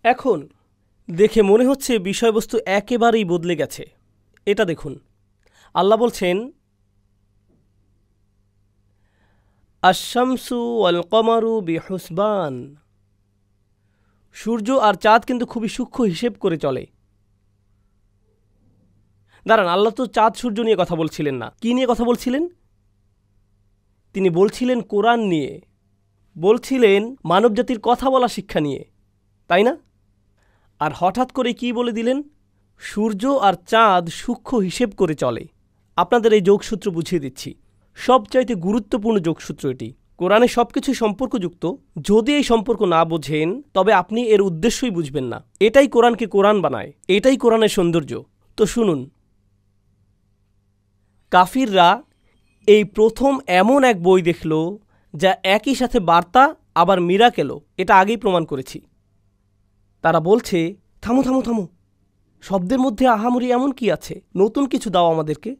এখন দেখে মনে হচ্ছে বিষয়বস্তু একেবারেই বদলে গেছে। এটা দেখুন, আল্লাহ বলছেন আশ-শামসু ওয়াল কমারু বিহুসবান, সূর্য আর চাঁদ কিন্তু খুবই সূক্ষ্ম হিসেব করে চলে। দাঁড়ান, আল্লাহ তো চাঁদ সূর্য নিয়ে কথা বলছিলেন না। কি নিয়ে কথা বলছিলেন? তিনি বলছিলেন কোরআন নিয়ে, বলছিলেন মানবজাতির কথা বলা শিক্ষা নিয়ে, তাই না? আর হঠাৎ করে কি বলে দিলেন? সূর্য আর চাঁদ সূক্ষ্ম হিসেব করে চলে। আপনাদের এই যোগসূত্র বুঝিয়ে দিচ্ছি, সবচাইতে গুরুত্বপূর্ণ যোগসূত্র এটি। কোরআনে সব কিছুই সম্পর্কযুক্ত। যদি এই সম্পর্ক না বোঝেন তবে আপনি এর উদ্দেশ্যই বুঝবেন না। এটাই কোরআনকে কোরআন বানায়, এটাই কোরআনের সৌন্দর্য। তো শুনুন, কাফিররা এই প্রথম এমন এক বই দেখল যা একই সাথে বার্তা আবার মিরাকেলও, এটা আগেই প্রমাণ করেছি। তারা বলছে, থামো থামো থামো, শব্দের মধ্যে আহামরি এমন কি আছে? নতুন কিছু দাও আমাদেরকে।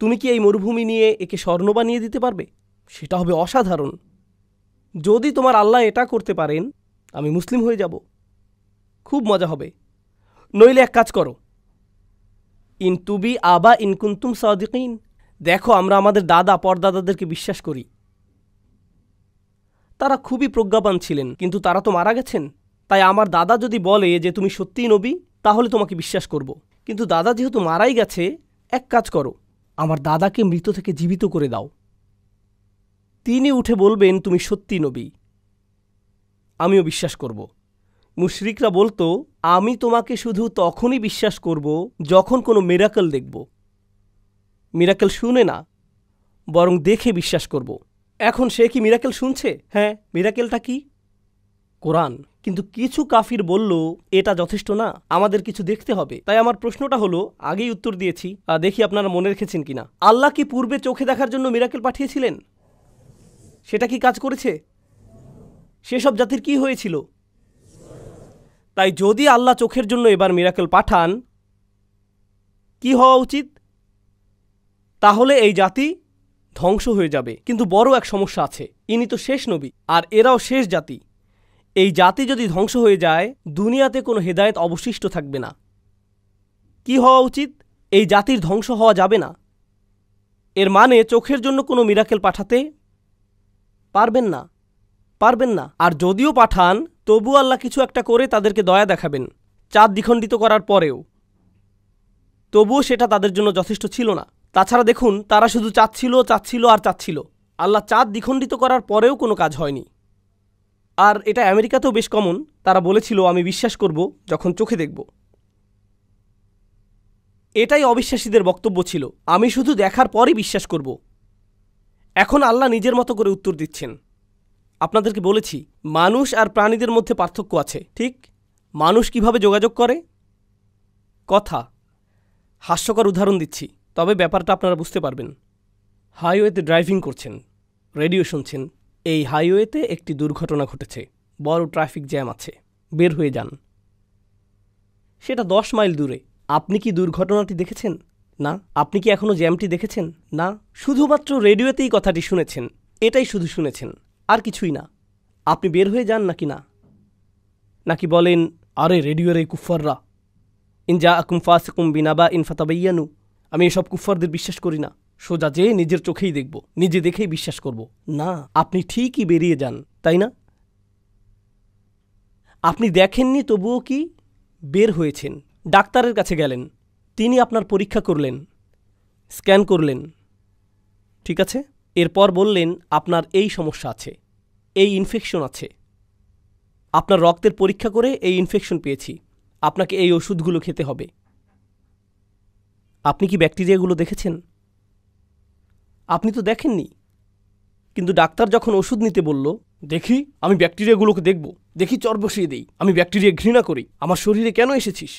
তুমি কি এই মরুভূমি নিয়ে একে স্বর্ণ বানিয়ে দিতে পারবে? সেটা হবে অসাধারণ। যদি তোমার আল্লাহ এটা করতে পারেন, আমি মুসলিম হয়ে যাব, খুব মজা হবে। নইলে এক কাজ করো, ইন তুবি আবা ইনকুন্তুম সাদিকিন, দেখো আমরা আমাদের দাদা পরদাদাদেরকে বিশ্বাস করি। তারা খুবই প্রজ্ঞাবান ছিলেন, কিন্তু তারা তো মারা গেছেন। তাই আমার দাদা যদি বলে যে তুমি সত্যিই নবী, তাহলে তোমাকে বিশ্বাস করব। কিন্তু দাদা যেহেতু মারাই গেছে, এক কাজ করো, আমার দাদাকে মৃত থেকে জীবিত করে দাও। তিনি উঠে বলবেন তুমি সত্যি নবী, আমিও বিশ্বাস করব। মুশরিকরা বলতো, আমি তোমাকে শুধু তখনই বিশ্বাস করব যখন কোনো মিরাকেল দেখব। মিরাকেল শুনে না, বরং দেখে বিশ্বাস করব। এখন সে কি মিরাকেল শুনছে? হ্যাঁ, মিরাকেলটা কি? কোরআন। কিন্তু কিছু কাফির বলল এটা যথেষ্ট না, আমাদের কিছু দেখতে হবে। তাই আমার প্রশ্নটা হলো, আগেই উত্তর দিয়েছি, দেখি আপনারা মনে রেখেছেন কিনা। আল্লাহ কি পূর্বে চোখে দেখার জন্য মিরাকেল পাঠিয়েছিলেন? সেটা কি কাজ করেছে? সেসব জাতির কি হয়েছিল? তাই যদি আল্লাহ চোখের জন্য এবার মিরাকেল পাঠান, কি হওয়া উচিত? তাহলে এই জাতি ধ্বংস হয়ে যাবে। কিন্তু বড় এক সমস্যা আছে, ইনি তো শেষ নবী, আর এরাও শেষ জাতি। এই জাতি যদি ধ্বংস হয়ে যায়, দুনিয়াতে কোনো হেদায়েত অবশিষ্ট থাকবে না। কি হওয়া উচিত? এই জাতির ধ্বংস হওয়া যাবে না। এর মানে চোখের জন্য কোনো মিরাকেল পাঠাতে পারবেন না, পারবেন না। আর যদিও পাঠান, তবু আল্লাহ কিছু একটা করে তাদেরকে দয়া দেখাবেন। চাঁদ দ্বিখণ্ডিত করার পরেও তবুও সেটা তাদের জন্য যথেষ্ট ছিল না। তাছাড়া দেখুন, তারা শুধু চাচ্ছিল চাচ্ছিল আর চাচ্ছিল। আল্লাহ চাঁদ দ্বিখণ্ডিত করার পরেও কোনো কাজ হয়নি। আর এটা আমেরিকাতেও বেশ কমন। তারা বলেছিল আমি বিশ্বাস করব যখন চোখে দেখব। এটাই অবিশ্বাসীদের বক্তব্য ছিল, আমি শুধু দেখার পরই বিশ্বাস করব। এখন আল্লাহ নিজের মতো করে উত্তর দিচ্ছেন। আপনাদেরকে বলেছি, মানুষ আর প্রাণীদের মধ্যে পার্থক্য আছে, ঠিক? মানুষ কিভাবে যোগাযোগ করে? কথা। হাস্যকর উদাহরণ দিচ্ছি, তবে ব্যাপারটা আপনারা বুঝতে পারবেন। হাইওয়েতে ড্রাইভিং করছেন, রেডিও শুনছেন। এই হাইওয়েতে একটি দুর্ঘটনা ঘটেছে, বড় ট্রাফিক জ্যাম আছে, বের হয়ে যান। সেটা 10 মাইল দূরে। আপনি কি দুর্ঘটনাটি দেখেছেন? না। আপনি কি এখনও জ্যামটি দেখেছেন? না। শুধুমাত্র রেডিওতেই কথাটি শুনেছেন, এটাই শুধু শুনেছেন, আর কিছুই না। আপনি বের হয়ে যান নাকি না? নাকি বলেন, আরে রেডিওর এই কুফফাররা, ইন জাআকুম ফাসিকুম বিনাবাইন ফাতাবাইয়ানু, আমি এসব কুফফারদের বিশ্বাস করি না, সোজা যেয়ে নিজের চোখেই দেখব, নিজে দেখেই বিশ্বাস করব। না, আপনি ঠিকই বেরিয়ে যান, তাই না? আপনি দেখেননি, তবুও কি বের হয়েছেন। ডাক্তারের কাছে গেলেন, তিনি আপনার পরীক্ষা করলেন, স্ক্যান করলেন, ঠিক আছে? এরপর বললেন আপনার এই সমস্যা আছে, এই ইনফেকশন আছে। আপনার রক্তের পরীক্ষা করে এই ইনফেকশন পেয়েছি, আপনাকে এই ওষুধগুলো খেতে হবে। আপনি কি ব্যাকটেরিয়াগুলো দেখেছেন? আপনি তো দেখেননি। কিন্তু ডাক্তার যখন ওষুধ নিতে বলল, দেখি আমি ব্যাকটেরিয়াগুলোকে দেখব, দেখি চর বসিয়ে দিই, আমি ব্যাকটেরিয়া ঘৃণা করি, আমার শরীরে কেন এসেছিস?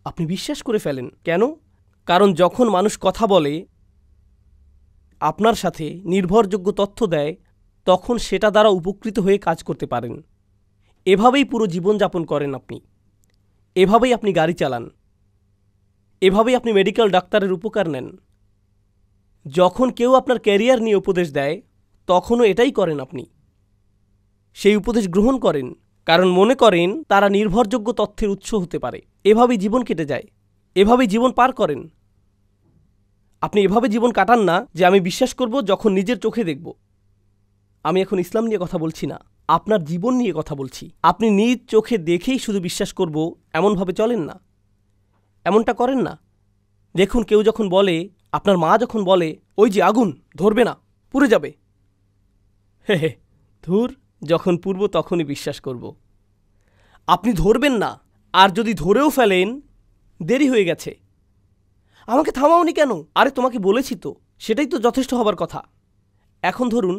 আপনি বিশ্বাস করে ফেলেন। কেন? কারণ যখন মানুষ কথা বলে, আপনার সাথে নির্ভরযোগ্য তথ্য দেয়, তখন সেটা দ্বারা উপকৃত হয়ে কাজ করতে পারেন। এভাবেই পুরো জীবনযাপন করেন আপনি, এভাবেই আপনি গাড়ি চালান, এভাবেই আপনি মেডিকেল ডাক্তারের উপকার নেন। যখন কেউ আপনার ক্যারিয়ার নিয়ে উপদেশ দেয়, তখনও এটাই করেন আপনি। সেই উপদেশ গ্রহণ করেন, কারণ মনে করেন তারা নির্ভরযোগ্য তথ্যের উৎস হতে পারে। এভাবেই জীবন কেটে যায়, এভাবেই জীবন পার করেন। আপনি এভাবে জীবন কাটান না যে আমি বিশ্বাস করব যখন নিজের চোখে দেখব। আমি এখন ইসলাম নিয়ে কথা বলছি না, আপনার জীবন নিয়ে কথা বলছি। আপনি নিজ চোখে দেখেই শুধু বিশ্বাস করব এমনভাবে চলেন না, এমনটা করেন না। দেখুন, কেউ যখন বলে, আপনার মা যখন বলে, ওই যে আগুন, ধরবে না, পুড়ে যাবে, হে হে, ধুর, যখন পুড়ব তখনই বিশ্বাস করব। আপনি ধরবেন না, আর যদি ধরেও ফেলেন দেরি হয়ে গেছে। আমাকে থামাওনি কেন? আরে তোমাকে বলেছি তো, সেটাই তো যথেষ্ট হবার কথা। এখন ধরুন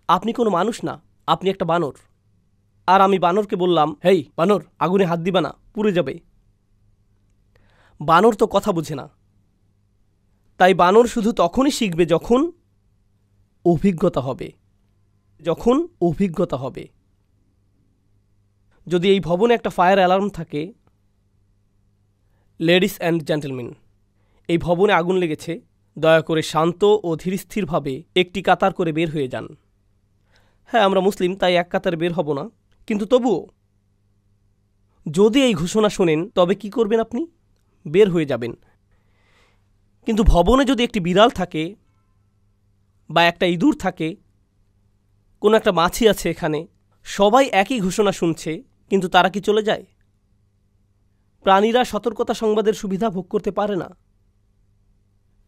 আপনি কোনো মানুষ না, আপনি একটা বানর, আর আমি বানরকে বললাম, হেই বানর, আগুনে হাত দিবা না, পুড়ে যাবে। বানর তো কথা বুঝে না, তাই বানর শুধু তখনই শিখবে যখন অভিজ্ঞতা হবে, যখন অভিজ্ঞতা হবে। যদি এই ভবনে একটা ফায়ার অ্যালার্ম থাকে, লেডিস অ্যান্ড জেন্টলম্যান, এই ভবনে আগুন লেগেছে, দয়া করে শান্ত ও ধীরস্থিরভাবে একটি কাতার করে বের হয়ে যান। হ্যাঁ, আমরা মুসলিম, তাই এক কাতারে বের হব না, কিন্তু তবুও যদি এই ঘোষণা শোনেন তবে কি করবেন? আপনি বের হয়ে যাবেন। কিন্তু ভবনে যদি একটি বিড়াল থাকে বা একটা ইঁদুর থাকে, কোনো একটা মাছি আছে এখানে, সবাই একই ঘোষণা শুনছে, কিন্তু তারা কি চলে যায়? প্রাণীরা সতর্কতা সংবাদের সুবিধা ভোগ করতে পারে না।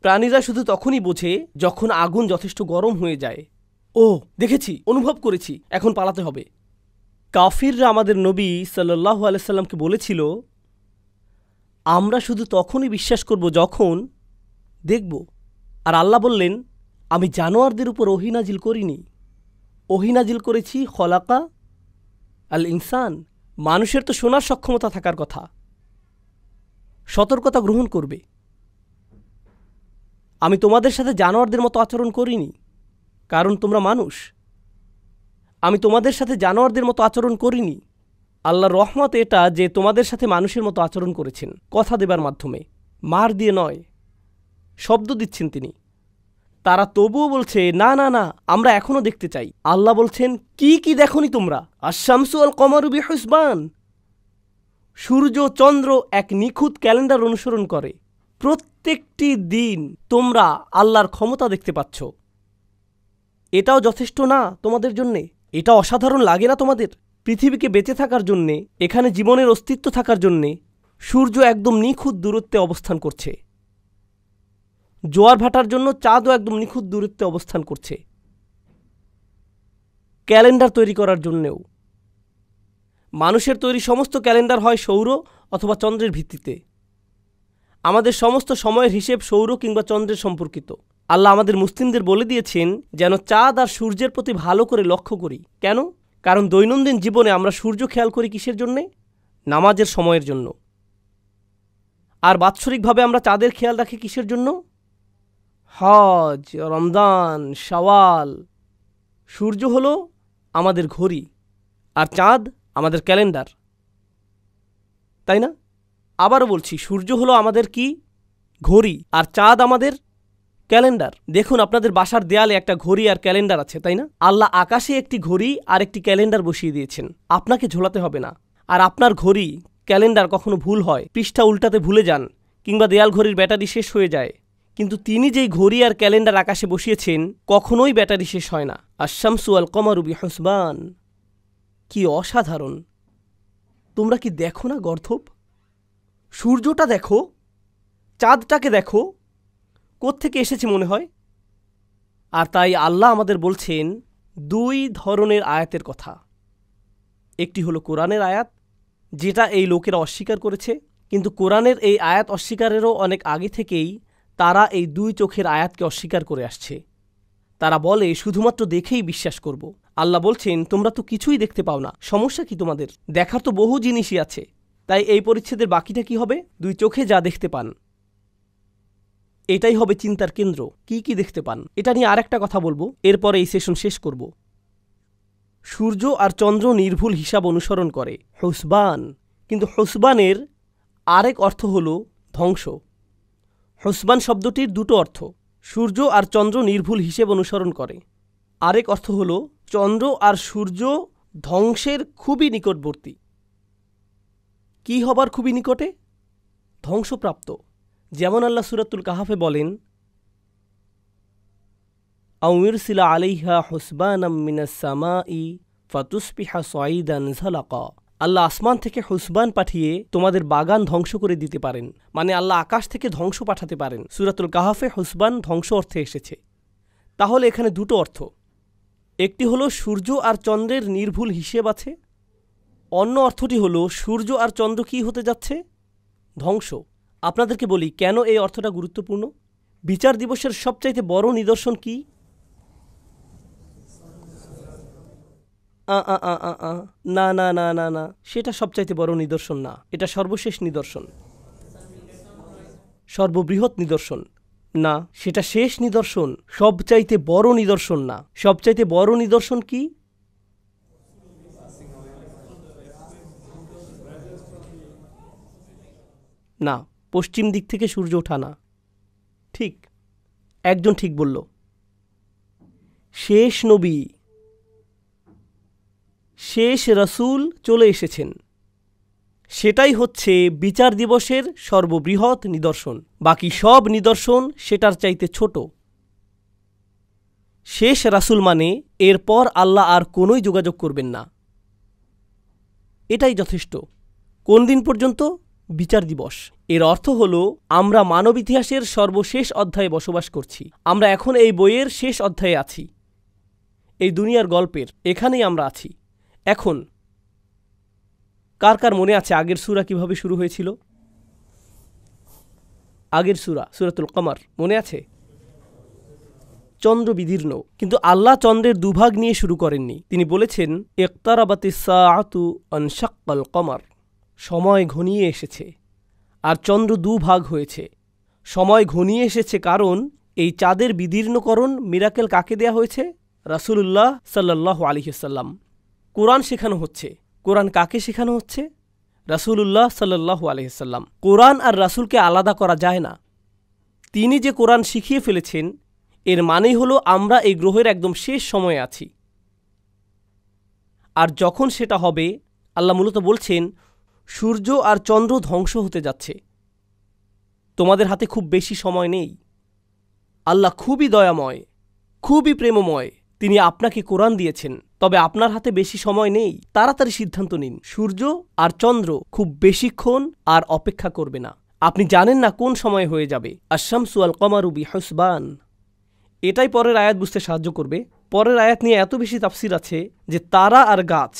প্রাণীরা শুধু তখনই বোঝে যখন আগুন যথেষ্ট গরম হয়ে যায়। ও দেখেছি, অনুভব করেছি, এখন পালাতে হবে। কাফিররা আমাদের নবী সাল্লাল্লাহু আলাইহি সাল্লামকে বলেছিল, আমরা শুধু তখনই বিশ্বাস করব যখন দেখব। আর আল্লাহ বললেন, আমি জানোয়ারদের উপর ওহী নাজিল করিনি, ওহী নাজিল করেছি খলাকা আল ইনসান। মানুষের তো শোনার সক্ষমতা থাকার কথা, সতর্কতা গ্রহণ করবে। আমি তোমাদের সাথে জানোয়ারদের মতো আচরণ করিনি, কারণ তোমরা মানুষ। আমি তোমাদের সাথে জানোয়ারদের মতো আচরণ করিনি। আল্লাহর রহমত এটা যে তোমাদের সাথে মানুষের মতো আচরণ করেছেন, কথা দেবার মাধ্যমে, মার দিয়ে নয়, শব্দ দিচ্ছেন তিনি। তারা তবুও বলছে, না না না, আমরা এখনও দেখতে চাই। আল্লাহ বলছেন, কি কি দেখনি তোমরা? আশ-শামসু ওয়াল কমারু বিহুসবান, সূর্য চন্দ্র এক নিখুঁত ক্যালেন্ডার অনুসরণ করে। প্রত্যেকটি দিন তোমরা আল্লাহর ক্ষমতা দেখতে পাচ্ছ। এটাও যথেষ্ট না তোমাদের জন্যে? এটা অসাধারণ লাগে না তোমাদের? পৃথিবীকে বেঁচে থাকার জন্যে, এখানে জীবনের অস্তিত্ব থাকার জন্যে সূর্য একদম নিখুঁত দূরত্বে অবস্থান করছে। জোয়ার ভাটার জন্য চাঁদও একদম নিখুঁত দূরত্বে অবস্থান করছে। ক্যালেন্ডার তৈরি করার জন্যেও মানুষের তৈরি সমস্ত ক্যালেন্ডার হয় সৌর অথবা চন্দ্রের ভিত্তিতে। আমাদের সমস্ত সময়ের হিসেব সৌর কিংবা চন্দ্রের সম্পর্কিত। আল্লাহ আমাদের মুসলিমদের বলে দিয়েছেন যেন চাঁদ আর সূর্যের প্রতি ভালো করে লক্ষ্য করি। কেন? কারণ দৈনন্দিন জীবনে আমরা সূর্য খেয়াল করি কিসের জন্যে? নামাজের সময়ের জন্য। আর বাৎসরিকভাবে আমরা চাঁদের খেয়াল রাখি কিসের জন্য? হজ, রমজান, শাওয়াল। সূর্য হলো আমাদের ঘড়ি, আর চাঁদ আমাদের ক্যালেন্ডার, তাই না? আবারও বলছি, সূর্য হলো আমাদের কি? ঘড়ি, আর চাঁদ আমাদের ক্যালেন্ডার। দেখুন, আপনাদের বাসার দেয়ালে একটা ঘড়ি আর ক্যালেন্ডার আছে, তাই না? আল্লাহ আকাশে একটি ঘড়ি আর একটি ক্যালেন্ডার বসিয়ে দিয়েছেন, আপনাকে ঝোলাতে হবে না। আর আপনার ঘড়ি, ক্যালেন্ডার কখনো ভুল হয়, পৃষ্ঠা উল্টাতে ভুলে যান, কিংবা দেয়াল ঘড়ির ব্যাটারি শেষ হয়ে যায়, কিন্তু তিনি যেই ঘড়ি আর ক্যালেন্ডার আকাশে বসিয়েছেন কখনোই ব্যাটারি শেষ হয় না। আশ-শামসু ওয়াল কমারু বিহুসবান। কি অসাধারণ! তোমরা কি দেখো না গর্ধব? সূর্যটা দেখো, চাঁদটাকে দেখো, কোত্থেকে এসেছে মনে হয়? আর তাই আল্লাহ আমাদের বলছেন দুই ধরনের আয়াতের কথা। একটি হলো কোরআনের আয়াত, যেটা এই লোকেরা অস্বীকার করেছে, কিন্তু কোরআনের এই আয়াত অস্বীকারেরও অনেক আগে থেকেই তারা এই দুই চোখের আয়াতকে অস্বীকার করে আসছে। তারা বলে শুধুমাত্র দেখেই বিশ্বাস করব। আল্লাহ বলছেন, তোমরা তো কিছুই দেখতে পাও না, সমস্যা কি তোমাদের? দেখার তো বহু জিনিসই আছে। তাই এই পরিচ্ছেদের বাকিটা কি হবে? দুই চোখে যা দেখতে পান, এটাই হবে চিন্তার কেন্দ্র। কি কি দেখতে পান, এটা নিয়ে আরেকটা কথা বলবো, এরপরে এই সেশন শেষ করব। সূর্য আর চন্দ্র নির্ভুল হিসাব অনুসরণ করে, হুসবান। কিন্তু হুসবানের আরেক অর্থ হল ধ্বংস। হুসবান শব্দটির দুটো অর্থ। সূর্য আর চন্দ্র নির্ভুল হিসেব অনুসরণ করে, আরেক অর্থ হল চন্দ্র আর সূর্য ধ্বংসের খুবই নিকটবর্তী। কি হবার খুবই নিকটে? ধ্বংসপ্রাপ্ত। যেমন আল্লাহ সূরাতুল কাহাফে বলেন, আও ইরসিলা আলাইহা হুসবানাম মিনাস সামাই ফাতুসবিহা সাইদান যালাকা। আল্লাহ আসমান থেকে হুসবান পাঠিয়ে তোমাদের বাগান ধ্বংস করে দিতে পারেন, মানে আল্লাহ আকাশ থেকে ধ্বংস পাঠাতে পারেন। সূরাতুল কাহাফে হুসবান ধ্বংস অর্থে এসেছে। তাহলে এখানে দুটো অর্থ, একটি হলো সূর্য আর চন্দ্রের নির্ভুল হিসেব আছে, অন্য অর্থটি হলো সূর্য আর চন্দ্র কি হতে যাচ্ছে? ধ্বংস। আপনাদেরকে বলি কেন এই অর্থটা গুরুত্বপূর্ণ। বিচার দিবসের সবচাইতে বড় নিদর্শন কি? না না না না না, সেটা সবচাইতে বড় নিদর্শন না, এটা সর্বশেষ নিদর্শন, সর্ববৃহৎ নিদর্শন না, সেটা শেষ নিদর্শন, সবচাইতে বড় নিদর্শন না। সবচাইতে বড় নিদর্শন কি? না, পশ্চিম দিক থেকে সূর্য ওঠা না। ঠিক, একজন ঠিক বলল। শেষ নবী, শেষ রাসূল চলে এসেছেন, সেটাই হচ্ছে বিচার দিবসের সর্ববৃহৎ নিদর্শন। বাকি সব নিদর্শন সেটার চাইতে ছোট। শেষ রাসূল মানে এরপর আল্লাহ আর কোনোই যোগাযোগ করবেন না, এটাই যথেষ্ট। কোন দিন পর্যন্ত? বিচার দিবস। এর অর্থ হল আমরা মানব ইতিহাসের সর্বশেষ অধ্যায়ে বসবাস করছি। আমরা এখন এই বইয়ের শেষ অধ্যায়ে আছি, এই দুনিয়ার গল্পের এখানেই আমরা আছি এখন। কার কার মনে আছে আগের সূরা কিভাবে শুরু হয়েছিল? আগের সূরা সূরাতুল কমার মনে আছে? চন্দ্র বিদীর্ণ, কিন্তু আল্লাহ চন্দ্রের দুভাগ নিয়ে শুরু করেননি। তিনি বলেছেন, ইকতারাবাতিস সাআতু ওয়ানশাক্কাল কমার, সময় ঘনিয়ে এসেছে, আর চন্দ্র দুভাগ হয়েছে। সময় ঘনিয়ে এসেছে কারণ এই চাঁদের বিদীর্ণকরণ মিরাকেল কাকে দেয়া হয়েছে? রাসূলুল্লাহ সাল্লাল্লাহু আলাইহি ওয়াসাল্লাম। কোরআন শেখানো হচ্ছে। কোরআন কাকে শেখানো হচ্ছে? রাসূলুল্লাহ সাল্লাল্লাহু আলাইহি ওয়াসাল্লাম। কোরআন আর রাসূলকে আলাদা করা যায় না। তিনি যে কোরআন শিখিয়ে ফেলেছেন, এর মানেই হলো আমরা এই গ্রহের একদম শেষ সময়ে আছি। আর যখন সেটা হবে, আল্লাহ মূলত বলছেন সূর্য আর চন্দ্র ধ্বংস হতে যাচ্ছে, তোমাদের হাতে খুব বেশি সময় নেই। আল্লাহ খুবই দয়াময়, খুবই প্রেমময়। তিনি আপনাকে কোরআন দিয়েছেন, তবে আপনার হাতে বেশি সময় নেই। তাড়াতাড়ি সিদ্ধান্ত নিন। সূর্য আর চন্দ্র খুব বেশিক্ষণ আর অপেক্ষা করবে না। আপনি জানেন না কোন সময় হয়ে যাবে। আশ-শামসু ওয়াল কমারু বিহুসবান, এটাই পরের আয়াত বুঝতে সাহায্য করবে। পরের আয়াত নিয়ে এত বেশি তাফসির আছে যে তারা আর গাছ,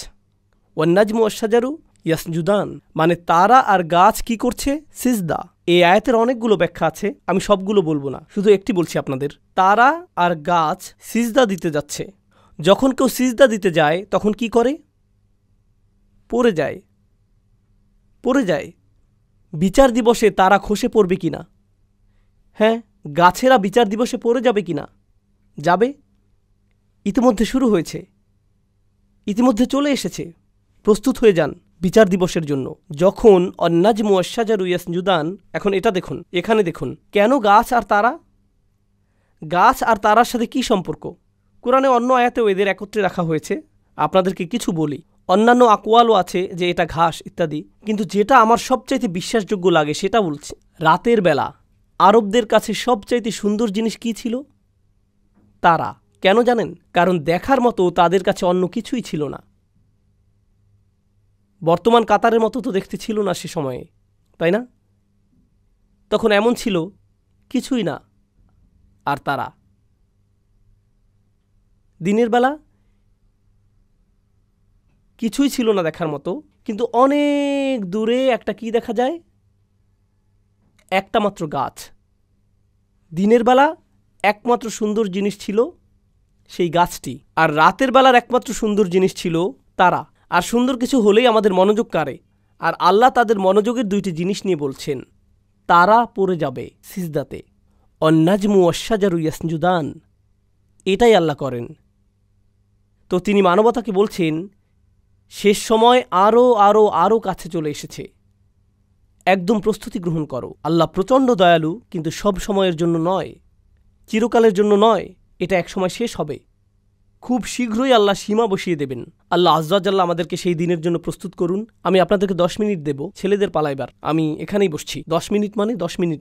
ওয়ান নাজমু ওয়াশ-শাজারু ইয়াসজুদান, মানে তারা আর গাছ কি করছে? সিজদা। এই আয়াতের অনেকগুলো ব্যাখ্যা আছে, আমি সবগুলো বলবো না, শুধু একটি বলছি আপনাদের। তারা আর গাছ সিজদা দিতে যাচ্ছে। যখন কেউ সিজদা দিতে যায় তখন কি করে? পড়ে যায়, পড়ে যায়। বিচার দিবসে তারা খসে পড়বে কিনা? হ্যাঁ, গাছেরা বিচার দিবসে পড়ে যাবে কিনা? যাবে। ইতিমধ্যে শুরু হয়েছে, ইতিমধ্যে চলে এসেছে। প্রস্তুত হয়ে যান বিচার দিবসের জন্য। যখন অন্নাজমু ওয়াশ-শাজারু ইয়াসজুদান, এখন এটা দেখুন, এখানে দেখুন, কেন গাছ আর তারা? গাছ আর তারার সাথে কি সম্পর্ক? কোরআনে অন্য আয়াতেও এদের একত্রে রাখা হয়েছে। আপনাদেরকে কিছু বলি, অন্যান্য আকওয়ালও আছে যে এটা ঘাস ইত্যাদি, কিন্তু যেটা আমার সবচাইতে বিশ্বাসযোগ্য লাগে সেটা বলছি। রাতের বেলা আরবদের কাছে সবচাইতে সুন্দর জিনিস কি ছিল? তারা। কেন জানেন? কারণ দেখার মতো তাদের কাছে অন্য কিছুই ছিল না। বর্তমান কাতারের মতো তো দেখতে ছিল না সে সময়ে, তাই না? তখন এমন ছিল কিছুই না। আর তারা দিনের বেলা কিছুই ছিল না দেখার মতো, কিন্তু অনেক দূরে একটা কি দেখা যায়? একটা মাত্র গাছ। দিনের বেলা একমাত্র সুন্দর জিনিস ছিল সেই গাছটি, আর রাতের বেলার একমাত্র সুন্দর জিনিস ছিল তারা। আর সুন্দর কিছু হলেই আমাদের মনোযোগ কাড়ে, আর আল্লাহ তাদের মনোযোগের দুইটি জিনিস নিয়ে বলছেন, তারা পড়ে যাবে সিজদাতে। অন্নাজমু ওয়াশ-শাজারু ইয়াসজুদান, এটাই আল্লাহ করেন। তো তিনি মানবতাকে বলছেন শেষ সময় আরও আরও আরও কাছে চলে এসেছে, একদম প্রস্তুতি গ্রহণ করো। আল্লাহ প্রচণ্ড দয়ালু, কিন্তু সব সময়ের জন্য নয়, চিরকালের জন্য নয়, এটা একসময় শেষ হবে। খুব শীঘ্রই আল্লাহ সীমা বসিয়ে দেবেন। আল্লাহ আজ্জা ওয়া জাল্লা আমাদেরকে সেই দিনের জন্য প্রস্তুত করুন। আমি আপনাদেরকে 10 মিনিট দেব, ছেলেদের পালা এবার। আমি এখানেই বসছি। 10 মিনিট মানে 10 মিনিট।